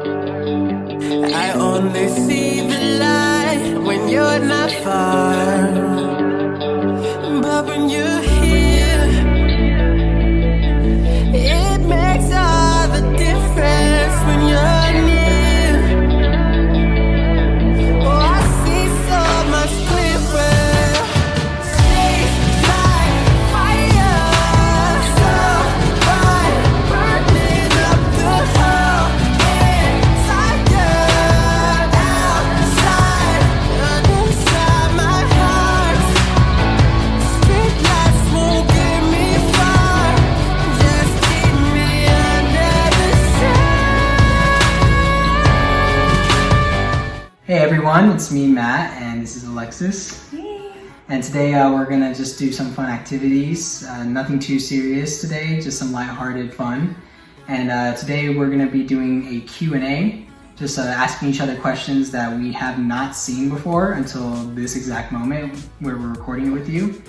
I only see the light when you're not far, but when you're here, it makes all the difference when you're near. Oh, I see so much clearer. Stay like fire, so bright, burning up the whole inside and outside and inside my heart. Street lights won't get me far, just keep me under the sun. Hey everyone, it's me Matt and this is Alexis. And today we're gonna just do some fun activities. Nothing too serious today, just some lighthearted fun. And today we're gonna be doing a Q&A, just asking each other questions that we have not seen before until this exact moment where we're recording it with you.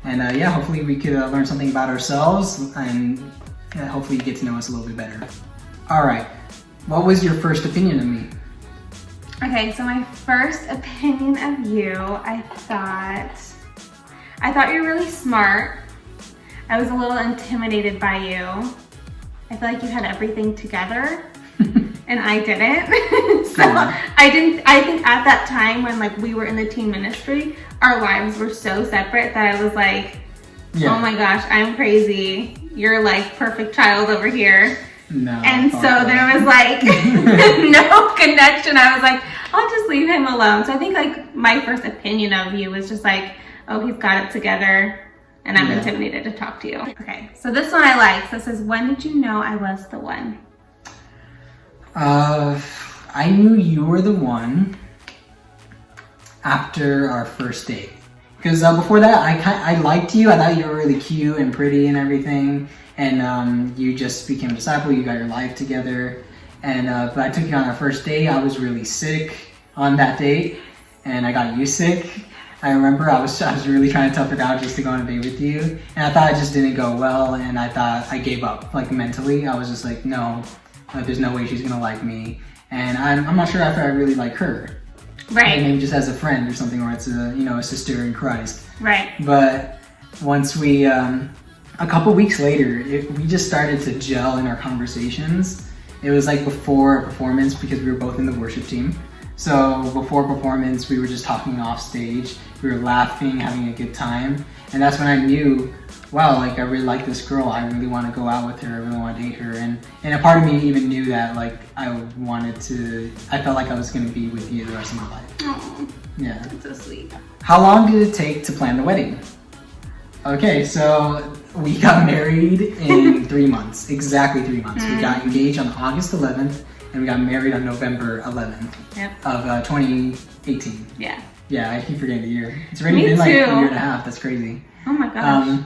And yeah, hopefully we could learn something about ourselves and hopefully get to know us a little bit better. All right, what was your first opinion of me? Okay, so my first opinion of you, I thought you were really smart. I was a little intimidated by you. I feel like you had everything together and I didn't. So I think at that time when like we were in the teen ministry, our lives were so separate that I was like, oh my gosh, I'm crazy. You're like perfect child over here. No. And so there was like no connection. I was like, I'll just leave him alone. So I think like my first opinion of you was just like, oh, he's got it together and I'm intimidated to talk to you. Okay, so this one I like. So it says, when did you know I was the one? I knew you were the one after our first date. Because before that, I liked you. I thought you were really cute and pretty and everything. And you just became a disciple. You got your life together. And but I took you on our first date. I was really sick on that date, and I got you sick. I remember I was really trying to tough it out just to go on a date with you. And I thought it just didn't go well. And I thought I gave up, like mentally. I was just like, no, there's no way she's gonna like me. And I'm not sure if I really like her. Right. Maybe just as a friend or something, or it's a sister in Christ. Right. But once we, a couple weeks later, we just started to gel in our conversations. It was like before a performance because we were both in the worship team. So before performance, we were just talking off stage. We were laughing, having a good time. And that's when I knew, wow, like I really like this girl. I really want to go out with her. I really want to date her. And a part of me even knew that like I felt like I was going to be with you the rest of my life. Oh, yeah. that's so sweet. How long did it take to plan the wedding? Okay, so we got married in 3 months, exactly 3 months. We got engaged on August 11th and we got married on November 11th of 2018. Yeah. Yeah, I keep forgetting the year. It's already been like a year and a half, that's crazy. Oh my gosh.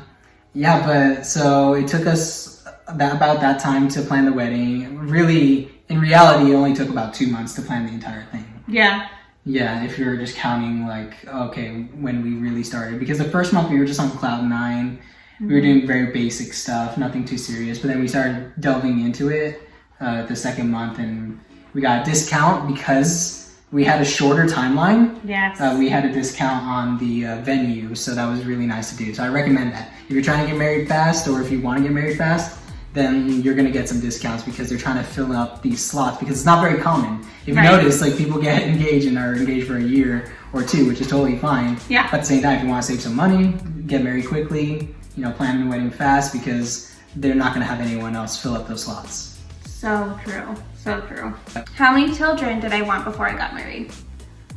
Yeah, but so it took us about that time to plan the wedding. Really, in reality, it only took about 2 months to plan the entire thing. Yeah. Yeah, if you're just counting like, okay, when we really started. Because the first month we were just on cloud 9. We were doing very basic stuff, nothing too serious. But then we started delving into it the second month and we got a discount because we had a shorter timeline. Yes. We had a discount on the venue, so that was really nice to do. So I recommend that. If you're trying to get married fast or if you want to get married fast, then you're going to get some discounts because they're trying to fill up these slots because it's not very common. If you notice, like people get engaged and are engaged for a year or 2, which is totally fine. Yeah. But at the same time, if you want to save some money, get married quickly, plan your wedding fast because they're not going to have anyone else fill up those slots. So true. So true. How many children did I want before I got married?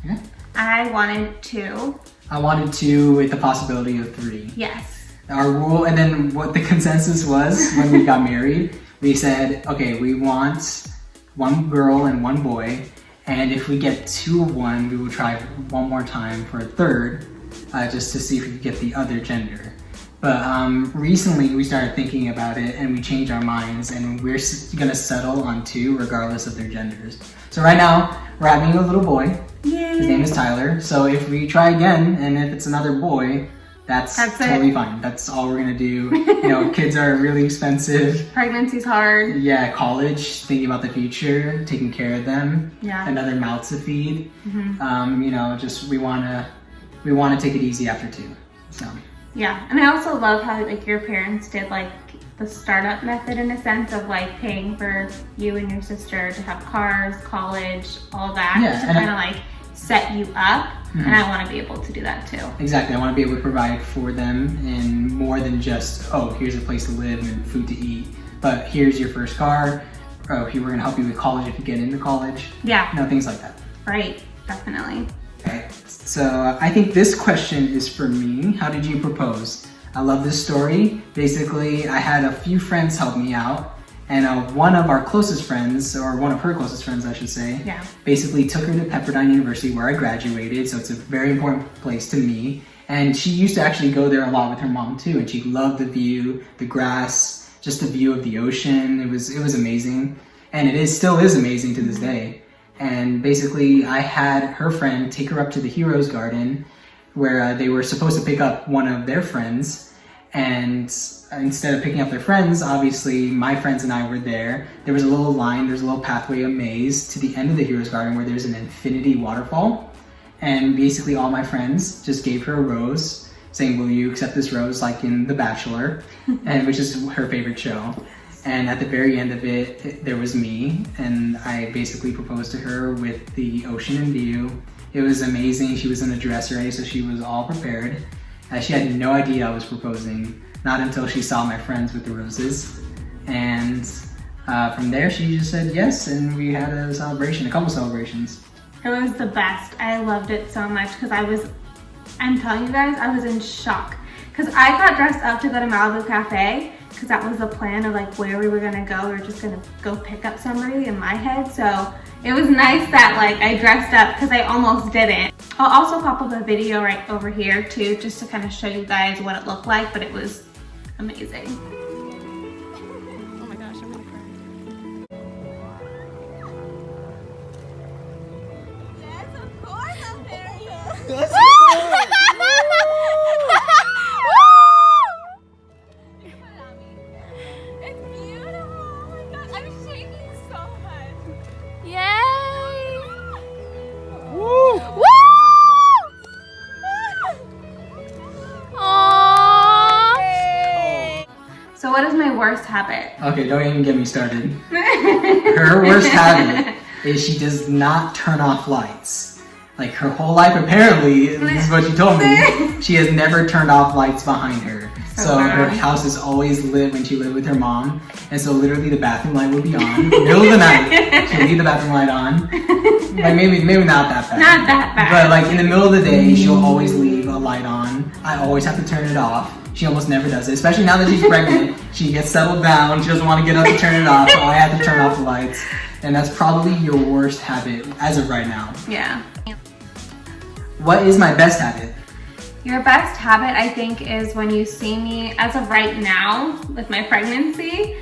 Yeah. I wanted 2. I wanted 2 with the possibility of 3. Yes. Our rule, and then what the consensus was when we got married, we said, okay, we want 1 girl and 1 boy, and if we get 2 of one, we will try one more time for a 3rd, just to see if we could get the other gender. But recently we started thinking about it and we changed our minds and we're gonna settle on 2 regardless of their genders. So right now we're having a little boy. Yay. His name is Tyler. So if we try again and if it's another boy, that's That's totally it. fine. That's all we're gonna do. You know, kids are really expensive. Pregnancy's hard. Yeah, college, thinking about the future, taking care of them, Yeah. another mouth to feed. Mm-hmm. You know, just we wanna take it easy after 2. So Yeah, and I also love how like your parents did like the startup method in a sense of like paying for you and your sister to have cars, college, all that Yeah, to and kind of like set you up. And I want to be able to do that too. exactly, I want to be able to provide for them in more than just, oh, here's a place to live and food to eat, but here's your first car. Oh, here we're gonna help you with college if you get into college. Yeah, You know, things like that. right, definitely. Okay, so I think this question is for me. How did you propose? I love this story. Basically, I had a few friends help me out, and one of our closest friends, or one of her closest friends, I should say, Yeah. basically took her to Pepperdine University where I graduated, so it's a very important place to me. And she used to actually go there a lot with her mom too, and she loved the view, the grass, just the view of the ocean. It was amazing, and it still is amazing to this day. And basically, I had her friend take her up to the Heroes Garden, where they were supposed to pick up one of their friends. And instead of picking up their friends, obviously my friends and I were there. There was a little line, there's a little pathway, a maze to the end of the Heroes Garden where there's an infinity waterfall. And basically all my friends just gave her a rose, saying, will you accept this rose, like in The Bachelor, and which is her favorite show. And at the very end of it, there was me, and I basically proposed to her with the ocean in view. It was amazing. She was in a dress already, so she was all prepared. She had no idea I was proposing, not until she saw my friends with the roses. And from there, she just said yes, and we had a celebration, a couple celebrations. It was the best. I loved it so much because I'm telling you guys, I was in shock. Because I got dressed up to go to Malibu Cafe because that was the plan of like where we were gonna go. We were just gonna go pick up somebody in my head. So it was nice that like I dressed up because I almost didn't. I'll also pop up a video right over here too, just to kind of show you guys what it looked like, but it was amazing. Oh my gosh, I'm gonna cry. Yes, of course I'm there. Yes, of course. You can put it on me. It's beautiful. Oh my gosh, I'm shaking so much. Yay! Woo! Woo! Aww. So what is my worst habit? Okay, don't even get me started. Her worst habit is she does not turn off lights. Like her whole life, apparently, this is what she told me, she has never turned off lights behind her. So her house is always lit when she lived with her mom. And so literally the bathroom light would be on. Middle of the night, she'll leave the bathroom light on. Like maybe not that bad. Not that bad. But like in the middle of the day, she'll always leave a light on. I always have to turn it off. She almost never does it, especially now that she's pregnant. She gets settled down, she doesn't want to get up to turn it off, so I have to turn off the lights. And that's probably your worst habit as of right now. Yeah. What is my best habit? Your best habit, I think, is when you see me, as of right now, with my pregnancy,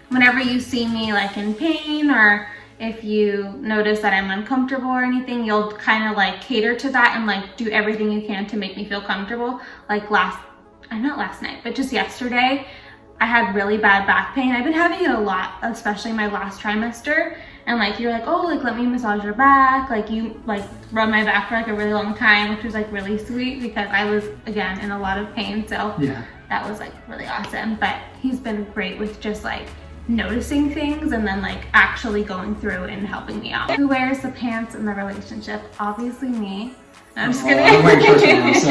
whenever you see me like in pain or if you notice that I'm uncomfortable or anything, you'll kind of like cater to that and like do everything you can to make me feel comfortable. Like not last night, but just yesterday, I had really bad back pain. I've been having it a lot, especially my last trimester. And like, you're like, oh, like let me massage your back. Like you like rub my back for like a really long time, which was like really sweet because I was, again, in a lot of pain. So Yeah. that was like really awesome. But he's been great with just like noticing things and then like actually going through and helping me out. Who wears the pants in the relationship? Obviously me. I'm just kidding. I'm wearing shorts now, so.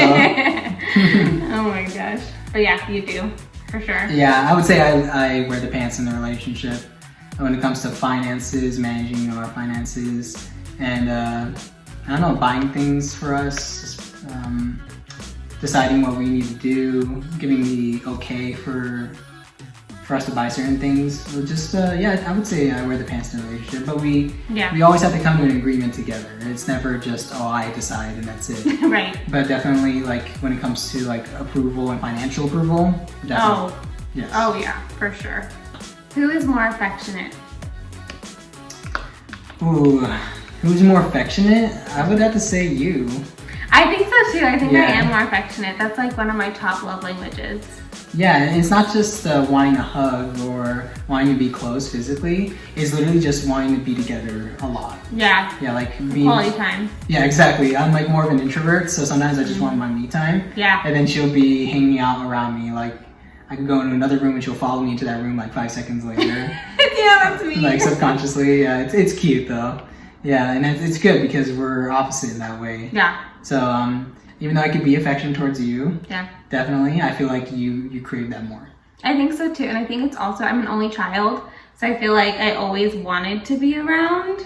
Oh my gosh. But yeah, you do, for sure. Yeah, I would say I wear the pants in the relationship when it comes to finances, managing our finances, and I don't know, buying things for us, deciding what we need to do, giving the okay for us to buy certain things. So just yeah, I would say I wear the pants in the relationship, but we always have to come to an agreement together. It's never just, oh, I decide and that's it. Right. But definitely, like when it comes to like approval and financial approval, definitely. Oh. Yes. Oh yeah, for sure. Who is more affectionate? Ooh, who's more affectionate? I would have to say you. I think so too. I think I Yeah. am more affectionate. That's like one of my top love languages. Yeah, and it's not just wanting a hug or wanting to be close physically. It's literally just wanting to be together a lot. Yeah. Yeah, like being. Quality time. Yeah, exactly. I'm like more of an introvert, so sometimes I just want my me time. Yeah. And then she'll be hanging out around me. Like I could go into another room and she'll follow me into that room like 5 seconds later. Yeah, that's me. Like subconsciously. Yeah, it's cute though. Yeah, and it's good because we're opposite in that way. Yeah. So even though I could be affectionate towards you, Yeah. definitely, I feel like you crave that more. I think so too. And I think it's also, I'm an only child. So I feel like I always wanted to be around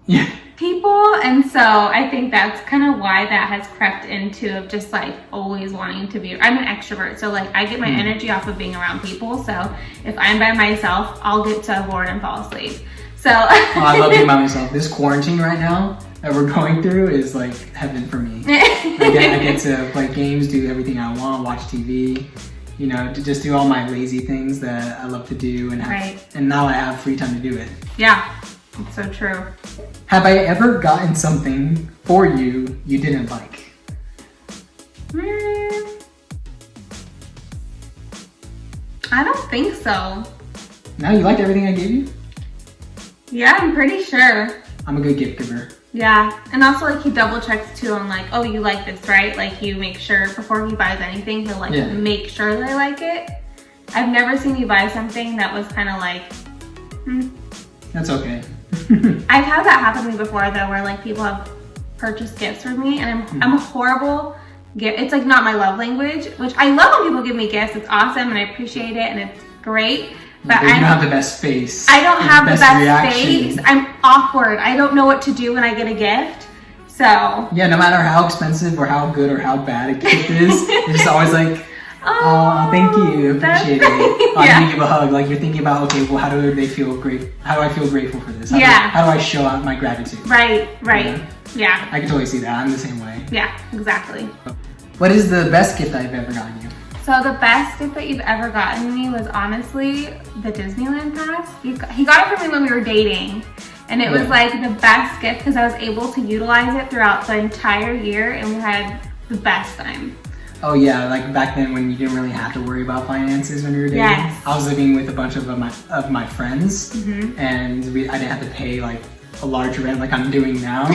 Yeah. people. And so I think that's kind of why that has crept into of just like always wanting to be, I'm an extrovert. So like I get my energy off of being around people. So if I'm by myself, I'll get so bored and fall asleep. So Oh, I love being by myself. This quarantine right now that we're going through is like heaven for me. I get to play games, do everything I want, watch TV, you know, to just do all my lazy things that I love to do and have, Right. and now I have free time to do it. Yeah, it's so true. Have I ever gotten something for you you didn't like? I don't think so. No, you liked everything I gave you? Yeah, I'm pretty sure. I'm a good gift giver. Yeah, and also like he double checks too on like, oh, you like this, right? Like he makes sure before he buys anything, he'll like Yeah. make sure that I like it. I've never seen you buy something that was kind of like, That's okay. I've had that happen to me before though, where like people have purchased gifts for me, and I'm a horrible gift. It's like not my love language, which I love when people give me gifts. It's awesome, and I appreciate it, and it's great. But you don't have the best face. I don't have the best reaction. face. I'm awkward. I don't know what to do when I get a gift. So Yeah, no matter how expensive or how good or how bad a gift is, it's just always like, oh, thank you, that's- appreciate it. Oh, Yeah. I need to give a hug. Like you're thinking about, okay, well, how do they feel great? How do I feel grateful for this? How do I show out my gratitude? right. Yeah. Yeah. I can totally see that. I'm the same way. Yeah, exactly. What is the best gift I've ever gotten you? So the best gift that you've ever gotten me was honestly the Disneyland pass. He got it for me when we were dating. And it was Yeah. like the best gift because I was able to utilize it throughout the entire year, and we had the best time. Oh yeah, like back then when you didn't really have to worry about finances when you were dating. Yes. I was living with a bunch of my friends, Mm-hmm. and I didn't have to pay like a large rent like I'm doing now.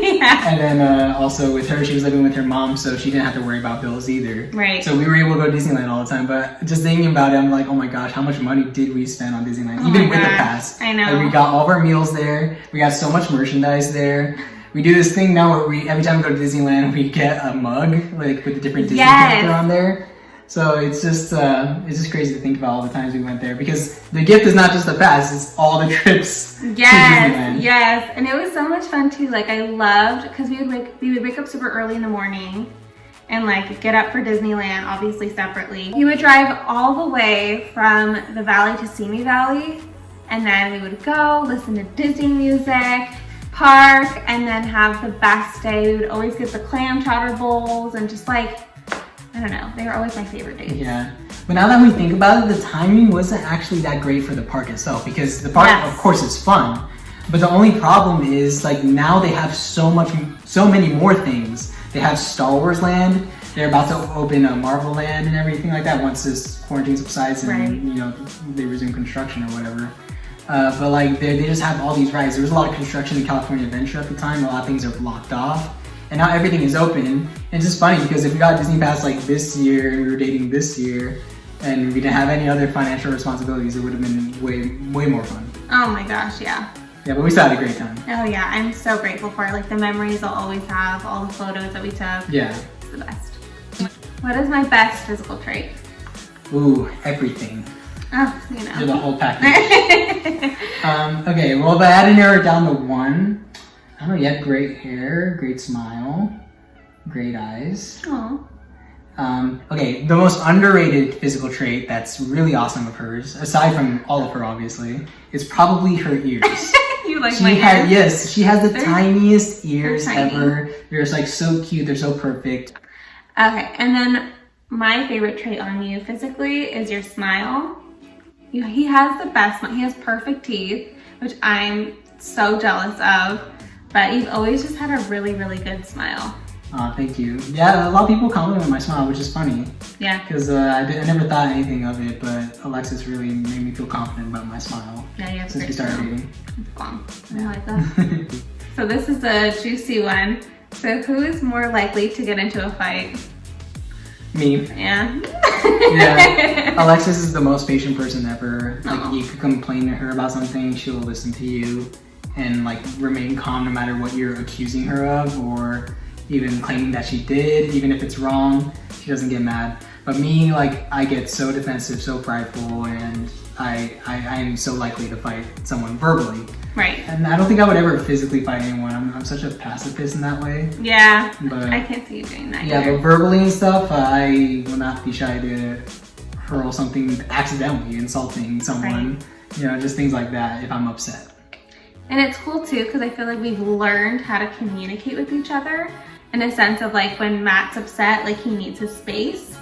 Yeah. And then also with her, she was living with her mom, so she didn't have to worry about bills either. Right. So we were able to go to Disneyland all the time. But just thinking about it, I'm like, oh my gosh, how much money did we spend on Disneyland? Oh Even my with the gosh, pass. I know. Like, we got all of our meals there. We got so much merchandise there. We do this thing now where every time we go to Disneyland, we get a mug like with the different Disney Yes. character on there. So it's just crazy to think about all the times we went there, because the gift is not just the pass; it's all the trips to Yes, Disneyland. yes, and it was so much fun too. Like I loved because we would wake up super early in the morning and like get up for Disneyland, obviously separately. We would drive all the way from the valley to Simi Valley, and then we would go listen to Disney music, park, and then have the best day. We would always get the clam chowder bowls and just like, I don't know, they were always my favorite days. Yeah. But now that we think about it, the timing wasn't actually that great for the park itself, because the park, Yes. of course, is fun. But the only problem is like now they have so many more things. They have Star Wars Land. They're about to open a Marvel Land and everything like that once this quarantine subsides and Right. you know they resume construction or whatever. But like they just have all these rides. There was a lot of construction in California Adventure at the time. A lot of things are blocked off. And now everything is open. And it's just funny because if we got Disney Pass like this year and we were dating this year and we didn't have any other financial responsibilities, it would have been way more fun. Oh my gosh, yeah. Yeah, but we still had a great time. Oh yeah, I'm so grateful for it. Like the memories I'll always have, all the photos that we took. Yeah. It's the best. What is my best physical trait? Ooh, everything. Oh, you You're the know. whole package. Okay, well, if I had to narrow it down to one, I don't know, you have great hair, great smile, great eyes. Aw. Okay, the most underrated physical trait that's really awesome of hers, aside from all of her obviously, is probably her ears. You like She my hair? yes, she has the They're- tiniest ears they're tiny. ever. They're just like so cute, they're so perfect. Okay, and then my favorite trait on you physically is your smile. He has the best smile. He has perfect teeth, which I'm so jealous of. But you've always just had a really, really good smile. Thank you. Yeah, a lot of people compliment my smile, which is funny. Yeah. Because I never thought anything of it, but Alexis really made me feel confident about my smile. Yeah, you have since great we started smile. dating. Long. I like that. So this is a juicy one. So who is more likely to get into a fight? Me. Yeah. Yeah. Alexis is the most patient person ever. Like Aw. you could complain to her about something, she'll listen to you and like remain calm no matter what you're accusing her of or even claiming that she did, even if it's wrong, she doesn't get mad. But me, like I get so defensive, so prideful, and I am so likely to fight someone verbally. Right. And I don't think I would ever physically fight anyone. I'm such a pacifist in that way. Yeah. But I can't see you doing that. yeah, either. but verbally and stuff, I will not be shy to hurl something accidentally, insulting someone, you know, just things like that if I'm upset. And it's cool too because I feel like we've learned how to communicate with each other in a sense of like when Matt's upset, like he needs his space.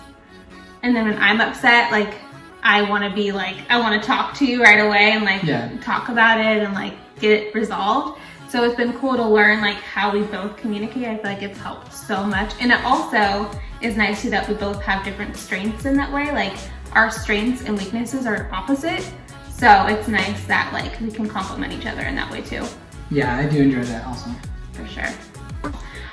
And then when I'm upset, like I want to be like, I want to talk to you right away and like talk about it and like get it resolved. So it's been cool to learn like how we both communicate. I feel like it's helped so much. And it also is nice too that we both have different strengths in that way. Like our strengths and weaknesses are opposite. So it's nice that like we can complement each other in that way too. Yeah, I do enjoy that also. For sure.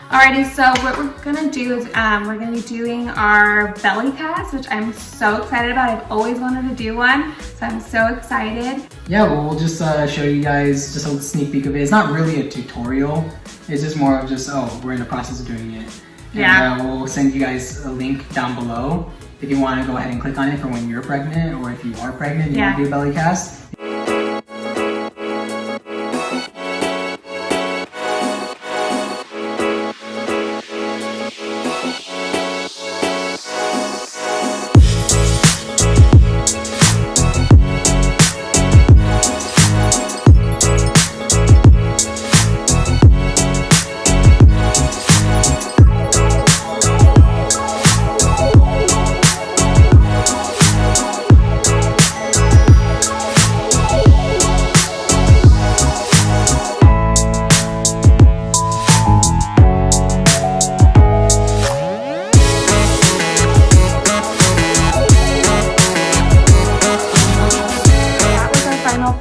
Alrighty, so what we're gonna do is we're gonna be doing our belly cast, which I'm so excited about. I've always wanted to do one, so I'm so excited. Yeah, well, we'll just show you guys just a sneak peek of it. It's not really a tutorial. It's just more of just, oh, we're in the process of doing it. And, Yeah. we'll send you guys a link down below if you want to go ahead and click on it for when you're pregnant or if you are pregnant and you want to do a belly cast.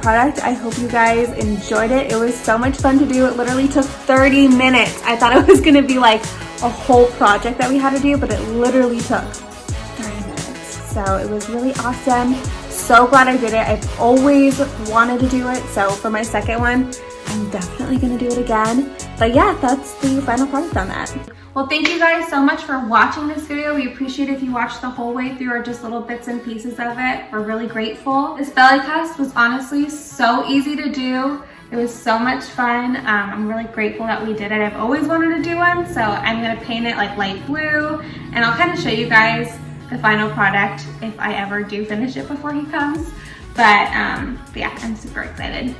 Product. I hope you guys enjoyed it. It was so much fun to do. It literally took 30 minutes. I thought it was gonna be like a whole project that we had to do, but it literally took 30 minutes. So it was really awesome. So glad I did it. I've always wanted to do it. So for my second one, I'm definitely gonna do it again. But yeah, that's the final product on that. Well, thank you guys so much for watching this video. We appreciate if you watched the whole way through or just little bits and pieces of it. We're really grateful. This belly cast was honestly so easy to do. It was so much fun. I'm really grateful that we did it. I've always wanted to do one, so I'm gonna paint it like light blue, and I'll kind of show you guys the final product if I ever do finish it before he comes. But yeah, I'm super excited.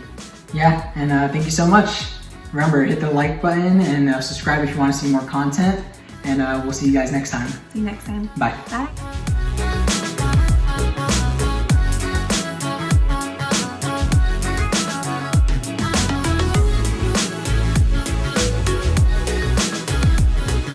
Yeah, and thank you so much. Remember, hit the like button and subscribe if you want to see more content. And we'll see you guys next time. See you next time. Bye. Bye.